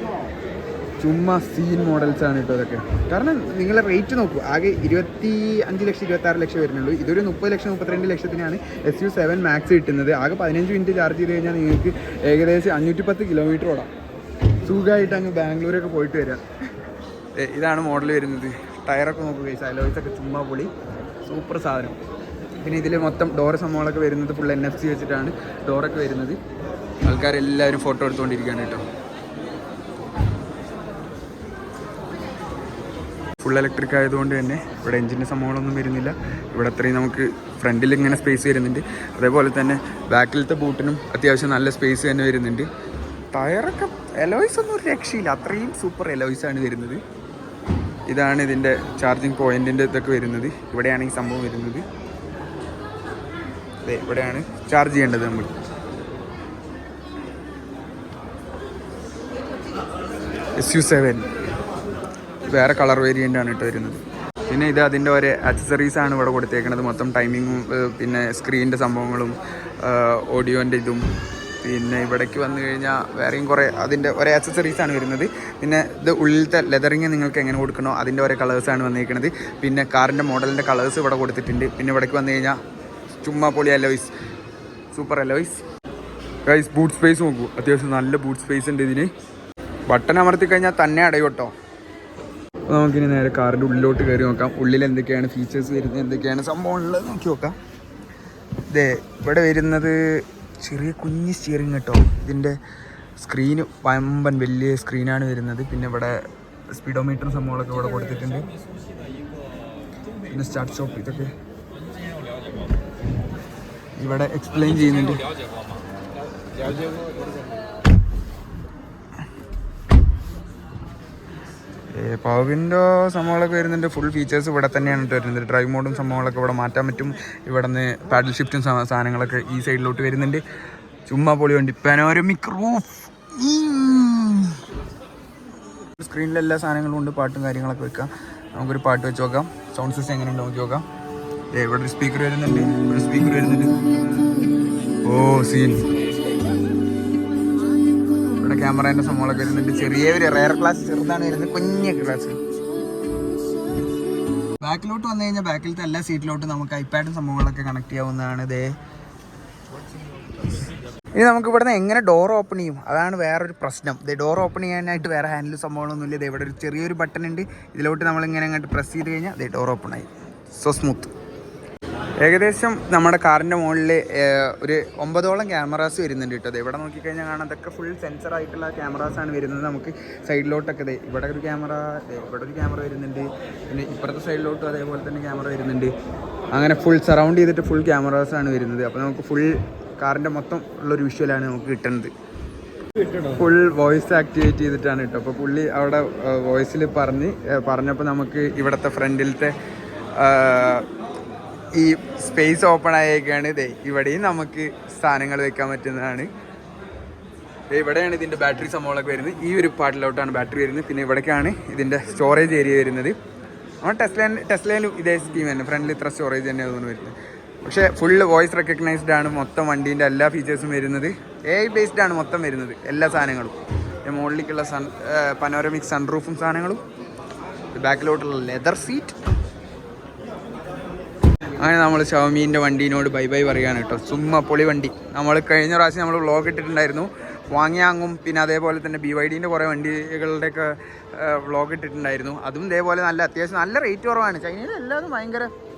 ചുമ്മാ സീൻ മോഡൽസ് ആണ് കേട്ടോ ഇതൊക്കെ. കാരണം നിങ്ങളെ റേറ്റ് നോക്കൂ, ആകെ 25 ലക്ഷം 26 ലക്ഷം വരുന്നുള്ളൂ. ഇതൊരു 30 ലക്ഷം 32 ലക്ഷത്തിനാണ് SU7 മാക്സ് കിട്ടുന്നത്. ആകെ 15 മിനിറ്റ് ചാർജ് ചെയ്ത് കഴിഞ്ഞാൽ നിങ്ങൾക്ക് ഏകദേശം 510 കിലോമീറ്റർ ഓടാം. സുഖമായിട്ട് അങ്ങ് ബാംഗ്ലൂരൊക്കെ പോയിട്ട് വരാം. ഇതാണ് മോഡൽ വരുന്നത്. ടയറൊക്കെ നോക്കുക, അലോയ്സൊക്കെ ചുമ്മാ പൊളി, സൂപ്പർ സാധനം. പിന്നെ ഇതിൽ മൊത്തം ഡോറ് സംഭവങ്ങളൊക്കെ വരുന്നത് ഫുൾ NFC വെച്ചിട്ടാണ് ഡോറൊക്കെ വരുന്നത്. ആൾക്കാരെല്ലാവരും ഫോട്ടോ എടുത്തുകൊണ്ടിരിക്കുകയാണ് കേട്ടോ. ഫുൾ ഇലക്ട്രിക് ആയതുകൊണ്ട് തന്നെ ഇവിടെ എഞ്ചിൻ്റെ സംഭവങ്ങളൊന്നും വരുന്നില്ല. ഇവിടെ അത്രയും നമുക്ക് ഫ്രണ്ടിൽ ഇങ്ങനെ സ്പേസ് വരുന്നുണ്ട്. അതേപോലെ തന്നെ ബാക്കിലത്തെ ബൂട്ടിനും അത്യാവശ്യം നല്ല സ്പേസ് തന്നെ വരുന്നുണ്ട്. ടയറൊക്കെ എലോയ്സ് ഒന്നും ഒരു രക്ഷയില്ല, അത്രയും സൂപ്പർ എലോയ്സാണ് വരുന്നത്. ഇതാണ് ഇതിൻ്റെ ചാർജിങ് പോയിൻറ്റിൻ്റെ ഇതൊക്കെ വരുന്നത്. ഇവിടെയാണ് ഈ സംഭവം വരുന്നത്. അതെ, ഇവിടെയാണ് ചാർജ് ചെയ്യേണ്ടത് നമ്മൾ. SU7 വേറെ കളർ വേരിയൻ്റ് ആണ് കേട്ടോ വരുന്നത്. പിന്നെ ഇത് അതിൻ്റെ ഒരു ആക്സസറീസാണ് ഇവിടെ കൊടുത്തേക്കുന്നത്. മൊത്തം ടൈമിങ്ങും പിന്നെ സ്ക്രീനിൻ്റെ സംഭവങ്ങളും ഓഡിയോൻ്റെ ഇതും. പിന്നെ ഇവിടേക്ക് വന്നു കഴിഞ്ഞാൽ വേറെയും കുറേ അതിൻ്റെ ഒരേ ആക്സസറീസാണ് വരുന്നത്. പിന്നെ ഇത് ഉള്ളിലത്തെ ലെതറിങ് നിങ്ങൾക്ക് എങ്ങനെ കൊടുക്കണോ അതിൻ്റെ ഒരേ കളേഴ്സാണ് വന്നിരിക്കുന്നത്. പിന്നെ കാറിൻ്റെ മോഡലിൻ്റെ കളേഴ്സ് ഇവിടെ കൊടുത്തിട്ടുണ്ട്. പിന്നെ ഇവിടേക്ക് വന്നു കഴിഞ്ഞാൽ ചുമ്മാ പൊളി alloys, super alloys. Guys boot space നോക്കൂ, അത്യാവശ്യം നല്ല ബൂട്ട് സ്പേസ് ഉണ്ട് ഇതിന്. ബട്ടൺ അമർത്തി കഴിഞ്ഞാൽ തന്നെ അടയും കേട്ടോ. അപ്പോൾ നമുക്കിനി നേരെ കാറിൻ്റെ ഉള്ളിലോട്ട് കയറി നോക്കാം. ഉള്ളിൽ എന്തൊക്കെയാണ് ഫീച്ചേഴ്സ് വരുന്നത്, എന്തൊക്കെയാണ് സംഭവം ഉള്ളത് നോക്കി നോക്കാം. ഇതേ ഇവിടെ വരുന്നത് ചെറിയ കുഞ്ഞ് സ്റ്റിയറിങ് കേട്ടോ. ഇതിൻ്റെ സ്ക്രീന് വമ്പൻ വലിയ സ്ക്രീനാണ് വരുന്നത്. പിന്നെ ഇവിടെ സ്പീഡോമീറ്ററും സംഭവങ്ങളൊക്കെ ഇവിടെ കൊടുത്തിട്ടുണ്ട്. പിന്നെ സ്റ്റാർട്ട് സ്റ്റോപ്പ് ഇതൊക്കെ ഇവിടെ എക്സ്പ്ലെയിൻ ചെയ്യുന്നുണ്ട്. പവർ വിൻഡോ സംഭവങ്ങളൊക്കെ വരുന്നുണ്ട്. ഫുൾ ഫീച്ചേഴ്സ് ഇവിടെ തന്നെയാണ് വരുന്നത്. ഡ്രൈവ് മോഡും സംഭവങ്ങളൊക്കെ ഇവിടെ മാറ്റാൻ പറ്റും. ഇവിടെ നിന്ന് പാഡൽ ഷിഫ്റ്റും സാധനങ്ങളൊക്കെ ഈ സൈഡിലോട്ട് വരുന്നുണ്ട്. ചുമ്മാ പൊളി വണ്ടി. പാനോരമിക് റൂഫ്, സ്ക്രീനിൽ എല്ലാ സാധനങ്ങളും ഉണ്ട്. പാട്ടും കാര്യങ്ങളൊക്കെ വെക്കാം. നമുക്കൊരു പാട്ട് വെച്ച് നോക്കാം. സൗണ്ട് സിസ്റ്റം എങ്ങനെയുണ്ട് നോക്കി നോക്കാം. ഇവിടെ ഒരു സ്പീക്കർ വരുന്നുണ്ട്, ഇവിടെ സ്പീക്കർ വരുന്നുണ്ട്. ഓ സീൻ. ഇവിടെ ക്യാമറേൻ്റെ സംഭവങ്ങളൊക്കെ വരുന്നുണ്ട്. ചെറിയ ഒരു റെയർ ക്ലാസ് ചെറുതാണ് വരുന്നത്, കുഞ്ഞ ക്ലാസ്. ബാക്കിലോട്ട് വന്നു കഴിഞ്ഞാൽ ബാക്കിലത്തെ എല്ലാ സീറ്റിലോട്ട് നമുക്ക് ഐപാഡും സംഭവങ്ങളൊക്കെ കണക്ട് ചെയ്യാവുന്നതാണ്. ഇതേ ഇനി നമുക്ക് ഇവിടുന്ന് എങ്ങനെ ഡോർ ഓപ്പൺ ചെയ്യും, അതാണ് വേറൊരു പ്രശ്നം. ഇത് ഡോർ ഓപ്പൺ ചെയ്യാനായിട്ട് വേറെ ഹാൻഡിൽ സംഭവങ്ങളൊന്നുമില്ല. ഇത് ഇവിടെ ഒരു ചെറിയൊരു ബട്ടൺ ഉണ്ട്. ഇതിലോട്ട് നമ്മളിങ്ങനെ അങ്ങോട്ട് പ്രസ് ചെയ്ത് കഴിഞ്ഞാൽ ഇത് ഡോർ ഓപ്പൺ ആയി. So smooth. ഏകദേശം നമ്മുടെ കാറിൻ്റെ മുകളിൽ ഒരു 9ഓളം ക്യാമറാസ് വരുന്നുണ്ട് കേട്ടോ. അത് ഇവിടെ നോക്കിക്കഴിഞ്ഞാൽ കാണാം, അതൊക്കെ ഫുൾ സെൻസർ ആയിട്ടുള്ള ക്യാമറാസാണ് വരുന്നത്. നമുക്ക് സൈഡിലോട്ടൊക്കെ ഇവിടെ ഒരു ക്യാമറ, ഇവിടെ ഒരു ക്യാമറ വരുന്നുണ്ട്. പിന്നെ ഇപ്പുറത്തെ സൈഡിലോട്ടും അതേപോലെ തന്നെ ക്യാമറ വരുന്നുണ്ട്. അങ്ങനെ ഫുൾ സറൗണ്ട് ചെയ്തിട്ട് ഫുൾ ക്യാമറാസാണ് വരുന്നത്. അപ്പോൾ നമുക്ക് ഫുൾ കാറിൻ്റെ മൊത്തം ഉള്ളൊരു വിഷ്വലാണ് നമുക്ക് കിട്ടുന്നത്. ഫുൾ വോയിസ് ആക്ടിവേറ്റ് ചെയ്തിട്ടാണ് കേട്ടോ. അപ്പോൾ പുള്ളി അവിടെ വോയിസിൽ പറഞ്ഞപ്പോൾ നമുക്ക് ഇവിടുത്തെ ഫ്രണ്ടിലത്തെ ഈ സ്പേസ് ഓപ്പൺ ആയേക്കാണ്. ഇതേ ഇവിടെയും നമുക്ക് സാധനങ്ങൾ വെക്കാൻ പറ്റുന്നതാണ്. ഇവിടെയാണ് ഇതിൻ്റെ ബാറ്ററി സംഭവങ്ങളൊക്കെ വരുന്നത്. ഈ ഒരു പാർട്ടിലോട്ടാണ് ബാറ്ററി വരുന്നത്. പിന്നെ ഇവിടേക്കാണ് ഇതിൻ്റെ സ്റ്റോറേജ് ഏരിയ വരുന്നത്. നമ്മൾ ടെസ്ലയിലും ഇതേ സ്കീം തന്നെ, ഫ്രണ്ടിൽ ഇത്ര സ്റ്റോറേജ് തന്നെയാണ് തോന്നുന്നു വരുന്നത്. പക്ഷേ ഫുള്ള് വോയിസ് റെക്കഗ്നൈസ്ഡ് ആണ് മൊത്തം വണ്ടീൻ്റെ എല്ലാ ഫീച്ചേഴ്സും വരുന്നത്. AI ബേസ്ഡ് ആണ് മൊത്തം വരുന്നത് എല്ലാ സാധനങ്ങളും. മുകളിലേക്കുള്ള പനോരമിക് സൺറൂഫും സാധനങ്ങളും, ബാക്കിലോട്ടുള്ള ലെതർ സീറ്റ്. അങ്ങനെ നമ്മൾ ഷവമീൻ്റെ വണ്ടീനോട് ബൈ ബൈ പറയുകയാണ് കേട്ടോ. സുമ്മാ പൊളി വണ്ടി. നമ്മൾ കഴിഞ്ഞ പ്രാവശ്യം നമ്മൾ വ്ളോഗ് ഇട്ടിട്ടുണ്ടായിരുന്നു വാങ്ങിയാങ്ങും. പിന്നെ അതേപോലെ തന്നെ BYDൻ്റെ കുറേ വണ്ടികളുടെയൊക്കെ വ്ളോഗ് ഇട്ടിട്ടുണ്ടായിരുന്നു. അതും ഇതേപോലെ നല്ല അത്യാവശ്യം നല്ല റേറ്റ് കുറവാണ്. ചൈനയിൽ എല്ലാതും ഭയങ്കര,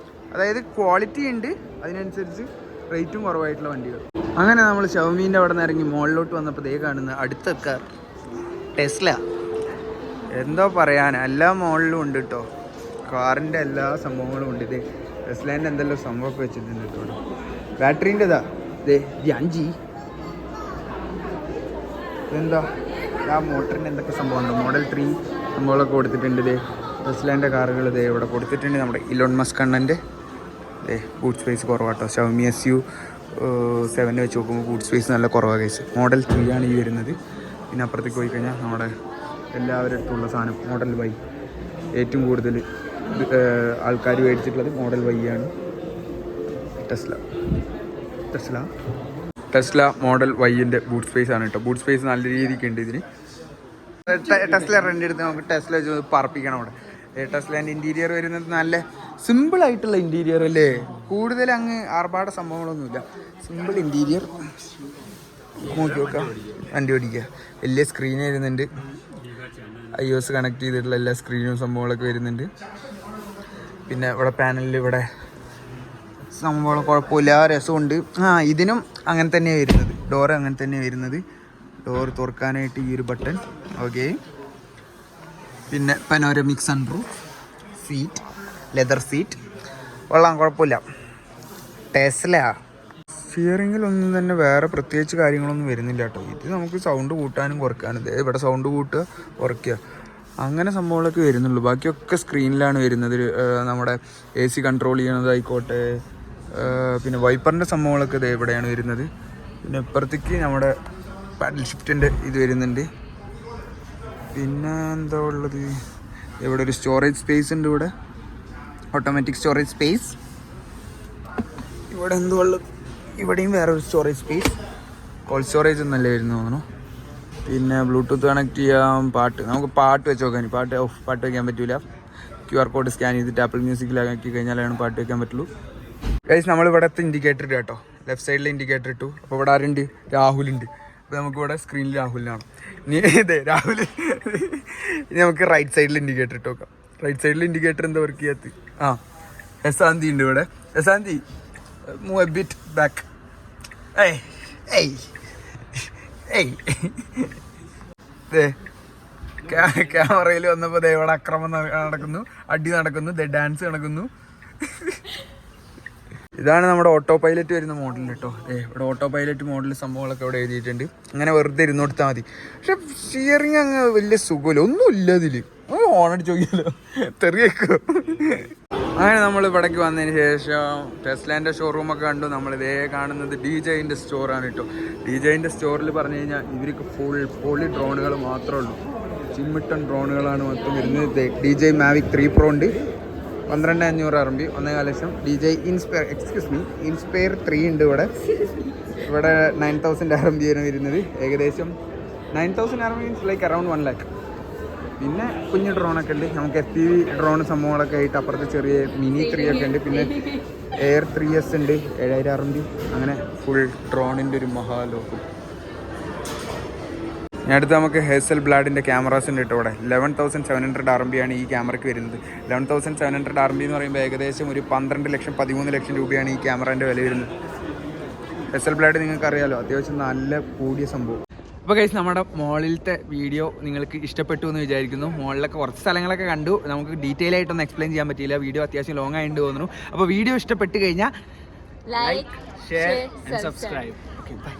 അതായത് ക്വാളിറ്റി ഉണ്ട്, അതിനനുസരിച്ച് റേറ്റും കുറവായിട്ടുള്ള വണ്ടികൾ. അങ്ങനെ നമ്മൾ ഷവമീൻ്റെ അവിടെ നിന്ന് ഇറങ്ങി മുകളിലോട്ട് വന്നപ്പോൾ ദേ കാണുന്ന അടുത്ത കാർ ടെസ്ല. എന്തോ പറയാൻ, എല്ലാ മോഡലും ഉണ്ട് കേട്ടോ. കാറിൻ്റെ എല്ലാ സംഭവങ്ങളും ഉണ്ട്. ഇത് ടെസ്ലേൻ്റെ എന്തെല്ലാം സംഭവമൊക്കെ വെച്ചിട്ടുണ്ട് കേട്ടോ. ബാറ്ററീൻ്റെ ഇതാ ദേ 5G. ഇതെന്താ ആ മോട്ടറിൻ്റെ എന്തൊക്കെ സംഭവമുണ്ട്. മോഡൽ 3 സംഭവങ്ങളൊക്കെ കൊടുത്തിട്ടുണ്ട്. ഇതേ ടെസ്ലേൻ്റെ കാറുകൾ ഇതേ ഇവിടെ കൊടുത്തിട്ടുണ്ട്. നമ്മുടെ ഇലോൺ മസ്ക് അണ്ണൻ്റെ ബൂട്ട് സ്പേസ് കുറവാട്ടോ. ഷവമി SU7 വെച്ച് നോക്കുമ്പോൾ ബൂട്ട് സ്പേസ് നല്ല കുറവാണ് കേസ്. മോഡൽ 3 ആണ് ഈ വരുന്നത്. പിന്നെ അപ്പുറത്തേക്ക് പോയി കഴിഞ്ഞാൽ നമ്മുടെ എല്ലാവരുടെ അടുത്തുള്ള സാധനം മോഡൽ Y. ഏറ്റവും കൂടുതൽ ആൾക്കാർ മേടിച്ചിട്ടുള്ളത് മോഡൽ Y ആണ്. ടെസ്ല മോഡൽ Yൻ്റെ ബൂട്ട് സ്പേസ് ആണ് കേട്ടോ. ബൂട്ട് സ്പേസ് നല്ല രീതിക്ക് ഉണ്ട് ഇതിന്. ടെസ്ല റെൻ്റ് എടുത്ത് നമുക്ക് ടെസ്ല വെച്ച് പറപ്പിക്കണം അവിടെ. ടെസ്ലേൻ്റെ ഇൻറ്റീരിയർ വരുന്നത് നല്ല സിമ്പിളായിട്ടുള്ള ഇൻറ്റീരിയർ അല്ലേ. കൂടുതൽ അങ്ങ് ആർഭാട സംഭവങ്ങളൊന്നുമില്ല. Simple interior. നോക്കി നോക്കാം, വണ്ടി ഓടിക്കുക. വലിയ സ്ക്രീൻ വരുന്നുണ്ട്. iOS കണക്ട് ചെയ്തിട്ടുള്ള എല്ലാ സ്ക്രീനും സംഭവങ്ങളൊക്കെ വരുന്നുണ്ട്. പിന്നെ ഇവിടെ പാനലിൽ ഇവിടെ സംഭവം കുഴപ്പമില്ല, രസമുണ്ട്. ഇതിനും അങ്ങനെ തന്നെയാണ് വരുന്നത്. ഡോറ് അങ്ങനെ തന്നെയാണ് വരുന്നത്. ഡോർ തുറക്കാനായിട്ട് ഈ ഒരു ബട്ടൺ. ഓക്കെ. പിന്നെ panoramic sunroof, seat, leather seat. കൊള്ളാം, കുഴപ്പമില്ല. ടെസ്ല സ്റ്റിയറിങ്ങിലൊന്നും തന്നെ വേറെ പ്രത്യേകിച്ച് കാര്യങ്ങളൊന്നും വരുന്നില്ല കേട്ടോ. ഇത് നമുക്ക് സൗണ്ട് കൂട്ടാനും കുറയ്ക്കാനും, ഇവിടെ സൗണ്ട് കൂട്ടുക കുറയ്ക്കുക അങ്ങനെ സംഭവങ്ങളൊക്കെ വരുന്നുള്ളൂ. ബാക്കിയൊക്കെ സ്ക്രീനിലാണ് വരുന്നത്. നമ്മുടെ AC കൺട്രോൾ ചെയ്യണതായിക്കോട്ടെ, പിന്നെ വൈപ്പറിൻ്റെ സംഭവങ്ങളൊക്കെ ഇത് ഇവിടെയാണ് വരുന്നത്. പിന്നെ ഇപ്പുറത്തേക്ക് നമ്മുടെ പാഡൽ ഷിഫ്റ്റിൻ്റെ ഇത് വരുന്നുണ്ട്. പിന്നെ എന്താ ഉള്ളത്, ഇവിടെ ഒരു സ്റ്റോറേജ് സ്പേസ് ഉണ്ട്. ഇവിടെ ഓട്ടോമാറ്റിക് സ്റ്റോറേജ് സ്പേസ്. ഇവിടെ എന്തോ ഉള്ളത്, ഇവിടെയും വേറെ ഒരു സ്റ്റോറേജ് സ്പേസ്. കോൾ സ്റ്റോറേജ് ഒന്നല്ലേ വരുന്നു തോന്നുന്നു. പിന്നെ ബ്ലൂടൂത്ത് കണക്ട് ചെയ്യാം. നമുക്ക് പാട്ട് വെച്ച് നോക്കാൻ. പാട്ട് വയ്ക്കാൻ പറ്റില്ല. QR കോഡ് സ്കാൻ ചെയ്തിട്ട് ആപ്പിൾ മ്യൂസിക്കിലാക്കി കഴിഞ്ഞാലാണ് പാട്ട് വയ്ക്കാൻ പറ്റുള്ളൂ. ഗൈസ് നമ്മൾ ഇവിടുത്തെ ഇൻഡിക്കേറ്റർ ഇട്ടു കേട്ടോ. ലെഫ്റ്റ് സൈഡിൽ ഇൻഡിക്കേറ്റർ ഇട്ടു. അപ്പോൾ ഇവിടെ ആരുണ്ട്? രാഹുലുണ്ട്. അപ്പോൾ നമുക്കിവിടെ സ്ക്രീനിൽ രാഹുലിനാണ്. രാഹുൽ. ഇനി നമുക്ക് റൈറ്റ് സൈഡിൽ ഇൻഡിക്കേറ്റർ ഇട്ട് നോക്കാം. റൈറ്റ് സൈഡിൽ ഇൻഡിക്കേറ്റർ എന്താ വർക്ക് ചെയ്യാത്ത? യശാന്തി ഉണ്ട് ഇവിടെ. യശാന്തി, മൂവ് എ ബിറ്റ് ബാക്ക്. ക്യാമറയിൽ വന്നപ്പോൾ ഇവിടെ അക്രമം നടക്കുന്നു, അടി നടക്കുന്നു, ഡാൻസ് നടക്കുന്നു. ഇതാണ് നമ്മുടെ ഓട്ടോ പൈലറ്റ് വരുന്ന മോഡൽ കേട്ടോ. ഇവിടെ ഓട്ടോ പൈലറ്റ് മോഡൽ സംഭവങ്ങളൊക്കെ ഇവിടെ എഴുതിയിട്ടുണ്ട്. അങ്ങനെ വെറുതെ ഇരുന്ന് കൊടുത്താൽ മതി. പക്ഷെ സ്റ്റിയറിങ് അങ്ങ് വലിയ സുഖമില്ല, ഒന്നുമില്ല അതിൽ. ഓണടിച്ച് നോക്കിയല്ലോ, തെറിയേക്കോ. അങ്ങനെ നമ്മൾ ഇവിടേക്ക് വന്നതിന് ശേഷം ടെസ്ലേൻ്റെ ഷോറൂമൊക്കെ കണ്ടു. നമ്മളിതേ കാണുന്നത് DJIൻ്റെ സ്റ്റോറാണ് കേട്ടോ. DJIൻ്റെ സ്റ്റോറിൽ പറഞ്ഞു കഴിഞ്ഞാൽ ഇവർക്ക് ഫുൾ പൊളി ഡ്രോണുകൾ മാത്രമേ ഉള്ളൂ. ചിമ്മിട്ടൺ ഡ്രോണുകളാണ് മൊത്തം വരുന്നത്. DJI Mavic 3 Pro ഉണ്ട്, 12,500 RMB, 1.5 ലക്ഷം. DJI Inspire 3 ഉണ്ട് ഇവിടെ. 9,000 RMB ആണ് വരുന്നത്. ഏകദേശം 9,000 RMB means like around 1 lakh. പിന്നെ കുഞ്ഞു ഡ്രോണൊക്കെ ഉണ്ട്. നമുക്ക് FPV ഡ്രോൺ സംഭവങ്ങളൊക്കെ ആയിട്ട് അപ്പുറത്ത് ചെറിയ മിനി 3 ഒക്കെ ഉണ്ട്. പിന്നെ Air 3S ഉണ്ട്, 7,000 RMB. അങ്ങനെ ഫുൾ ഡ്രോണിൻ്റെ ഒരു മഹാലോകം. ഇനി അടുത്ത് നമുക്ക് ഹേസൽബ്ലാഡിൻ്റെ ക്യാമറാസ് ഉണ്ട് കേട്ടോ. ഇവിടെ 11,700 RMB ആണ് ഈ ക്യാമറയ്ക്ക് വരുന്നത്. 11,700 RMB എന്ന് പറയുമ്പോൾ ഏകദേശം ഒരു 12 ലക്ഷം 13 ലക്ഷം രൂപയാണ് ഈ ക്യാമറേൻ്റെ വില വരുന്നത്. ഹേസൽബ്ലാഡ് നിങ്ങൾക്ക് അറിയാമല്ലോ, അത്യാവശ്യം നല്ല കൂടിയ സംഭവം. അപ്പോൾ ഗൈസ്, നമ്മുടെ മോളിലത്തെ വീഡിയോ നിങ്ങൾക്ക് ഇഷ്ടപ്പെട്ടു എന്ന് വിചാരിക്കുന്നു. മോളിലൊക്കെ കുറച്ച് സ്ഥലങ്ങളൊക്കെ കണ്ടു. നമുക്ക് ഡീറ്റെയിൽ ആയിട്ടൊന്നും എക്സ്പ്ലെയിൻ ചെയ്യാൻ പറ്റിയില്ല. വീഡിയോ അത്യാവശ്യം ലോങ് ആയിട്ട് തോന്നുന്നു. അപ്പോൾ വീഡിയോ ഇഷ്ടപ്പെട്ട് കഴിഞ്ഞാൽ like, share and subscribe. Okay, by.